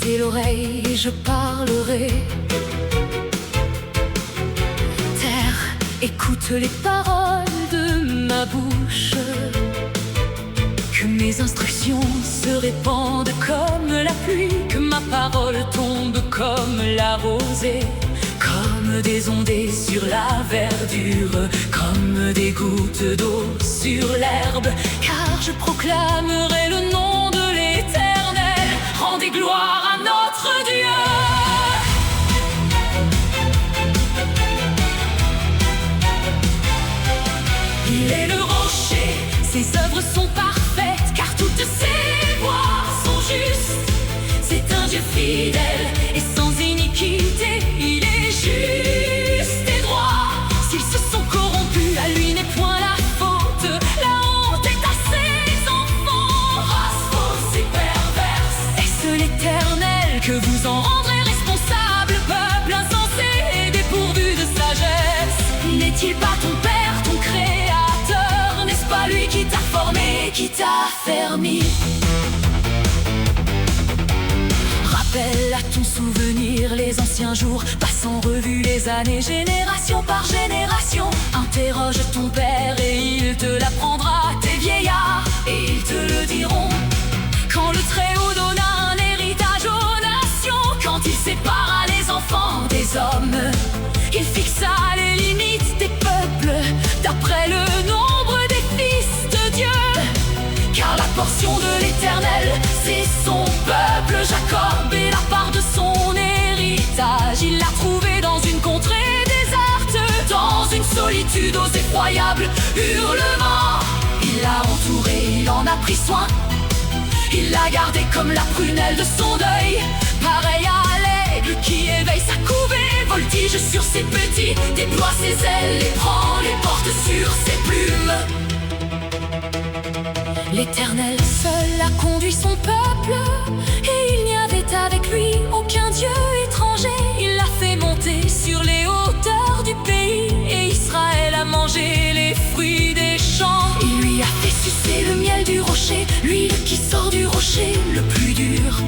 prêter l'oreille et je parlerai. Terre, écoute les paroles de ma bouche. Que mes instructions se répandent comme la pluie, que ma parole tombe comme la rosée, comme des ondées sur la verdure, comme des gouttes d'eau sur l'herbe. Car je proclamerai le nom de l'Éternel. Rendez gloire à notre Dieu. Il est le rocher, ses œuvres sont parfaites, car toutes ses voies sont justes. C'est un Dieu fidèle et sans iniquité, il est juste et droit. S'ils se sont corrompus, à lui n'est point la faute. La honte est à ses enfants, race fausse et perverse. Est-ce l'Éternel que vous en rendrez responsable, peuple insensé et dépourvu de sagesse? N'est-il pas ton Père, ton Créateur? N'est-ce pas lui qui t'a formé, qui t'a affermi? Rappelle à ton souvenir les anciens jours, passe en revue les années, génération par génération. Interroge ton père et il te l'apprendra, tes vieillards et ils te le diront. Quand le Très-Haut donna un héritage aux nations, quand il sépara les enfants des hommes, il fixa les limites des peuples d'après le nombre des fils de Dieu. Car la portion de l'Éternel, c'est son peuple, Jacob est la part de son héritage. Il l'a trouvé dans une contrée déserte, dans une solitude aux effroyables hurlements. Il l'a entouré, il en a pris soin, il l'a gardé comme la prunelle de son deuil. Pareil à l'aigle qui éveille sa couvée, voltige sur ses petits, déploie ses ailes, les prend, les porte sur ses plumes. L'Éternel seul a conduit son peuple, et il n'y avait avec lui aucun Dieu étranger. Il l'a fait monter sur les hauteurs du pays, et Israël a mangé les fruits des champs. Il lui a fait sucer le miel du rocher, l'huile qui sort du rocher le plus dur,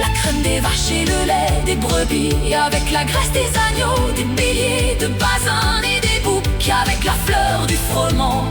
la crème des vaches et le lait des brebis, avec la graisse des agneaux, des béliers, de basin et des boucs, avec la fleur du froment.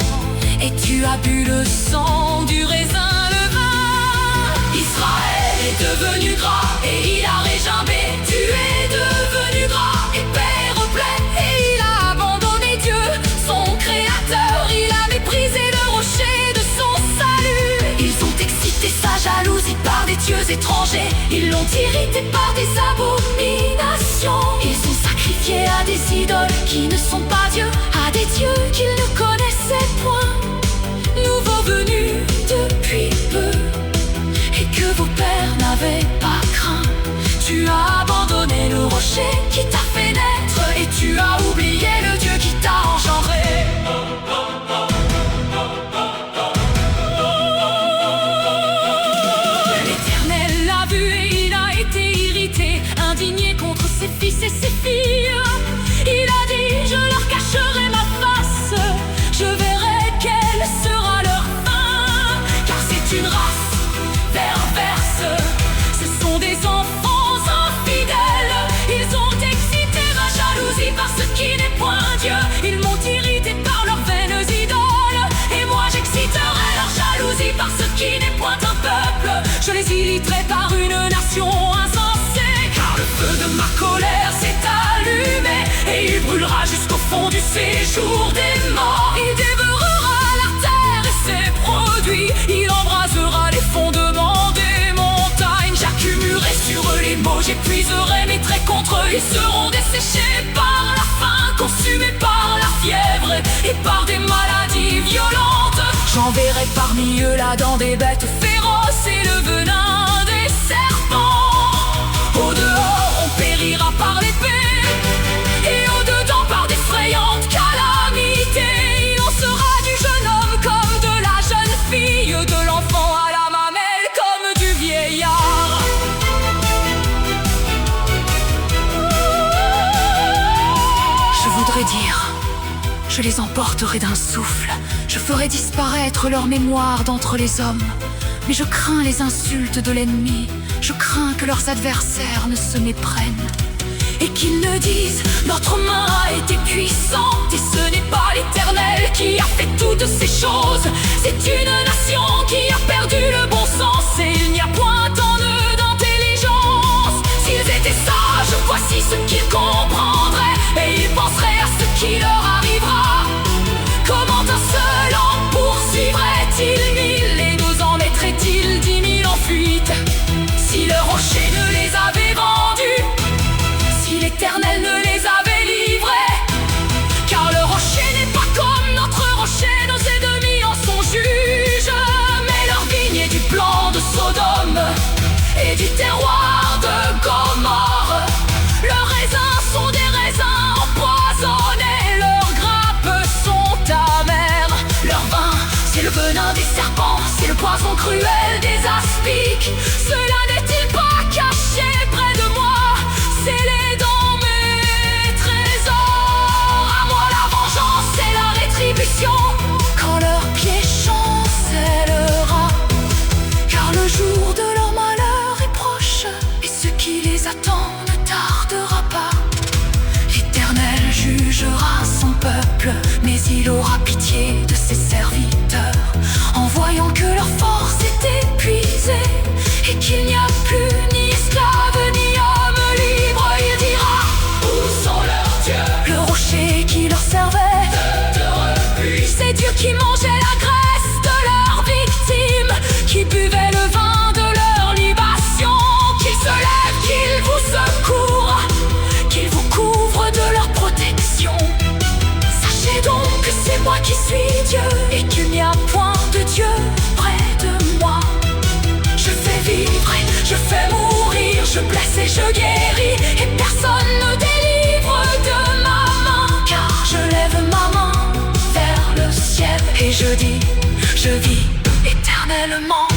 Et tu as bu le sang du raisin, le vin. Israël est devenu gras et il a régimbé. Tu es devenu gras et père plein, et il a abandonné Dieu, son créateur. Il a méprisé le rocher de son salut. Ils ont excité sa jalousie par des dieux étrangers. Ils l'ont irrité par des abominations. Ils ont sacrifié à des idoles qui ne sont pas dieux, à des dieux qu'ils ne connaissaient point. Nouveau venu depuis peu, et que vos pères n'avaient pas craint. Tu as abandonné le rocher qui t'a fait naître, et tu as oublié le Dieu qui t'a engendré. L'Éternel l'a vu et il a été irrité, indigné contre ses fils et ses filles. Il a dit: je leur cacherai ma face, je verrai quelle sera leur fin. Car c'est une race perverse, ce sont des enfants infidèles. Ils ont excité ma jalousie par ce qui n'est point Dieu. Ils m'ont irrité par leurs vaines idoles, et moi j'exciterai leur jalousie par ce qui n'est point un peuple. Je les irriterai par une nation insensée. Car le feu de ma colère s'est allumé, et il brûlera jusqu'au fond du séjour des morts. Il dévorera la terre et ses produits, il embrasera les fondements des montagnes. J'accumulerai sur eux les maux, j'épuiserai mes traits contre eux. Ils seront desséchés par la faim, consumés par la fièvre et par des maladies violentes. J'enverrai parmi eux la dent des bêtes féroces et le venin des serpents. Au dehors on périra par l'épée, et au dedans par d'effrayantes calamités. Il en sera du jeune homme comme de la jeune fille, de l'enfant à la mamelle comme du vieillard. Je voudrais dire, je les emporterai d'un souffle, je ferai disparaître leur mémoire d'entre les hommes. Mais je crains les insultes de l'ennemi, Je crains que leurs adversaires ne se méprennent et qu'ils ne disent: notre main a été puissante. Et ce n'est pas l'Éternel qui a fait toutes ces choses, c'est une nation qui a perdu le bon sens. Et il n'y a point en eux d'intelligence. S'ils étaient sages, voici ce qu'ils comprendraient, et ils penseraient à ce qui leur arrivera. Comment un seul en poursuivrait-il 1000 et nous en mettrait-il 10 000 en fuite? Si le rocher ne les avait vendus, si l'Éternel ne les avait livrés. Car le rocher n'est pas comme notre rocher, nos ennemis en sont juges. Mais leur vigne est du plan de Sodome et du terroir de Gomorrhe. Leurs raisins sont des raisins empoisonnés, leurs grappes sont amères. Leur vin, c'est le venin des serpents, c'est le poison cruel des aspics. Cela n'est-il pas caché près de moi, scellé dans mes trésors? À moi la vengeance et la rétribution, quand leur pied chancellera. Car le jour de leur malheur est proche, et ce qui les attend ne tardera pas. L'Éternel jugera son peuple, mais il aura pitié de ses serviteurs. En voyant que leur force est épuisée et qu'il n'y a plus ni esclave ni homme libre, il dira: où sont leurs dieux? Le rocher qui leur servait de refuge, ces dieux qui mangeaient la graisse de leurs victimes, qui buvaient le vin de leur libation. Qu'ils se lèvent, qu'ils vous secourent, qu'ils vous couvrent de leur protection. Sachez donc que c'est moi qui suis Dieu, et qu'il n'y a point de Dieu près de moi. Je fais vivre et je fais mourir, je blesse et je guéris, et personne ne délivre de ma main. Car je lève ma main vers le ciel et je dis: je vis éternellement.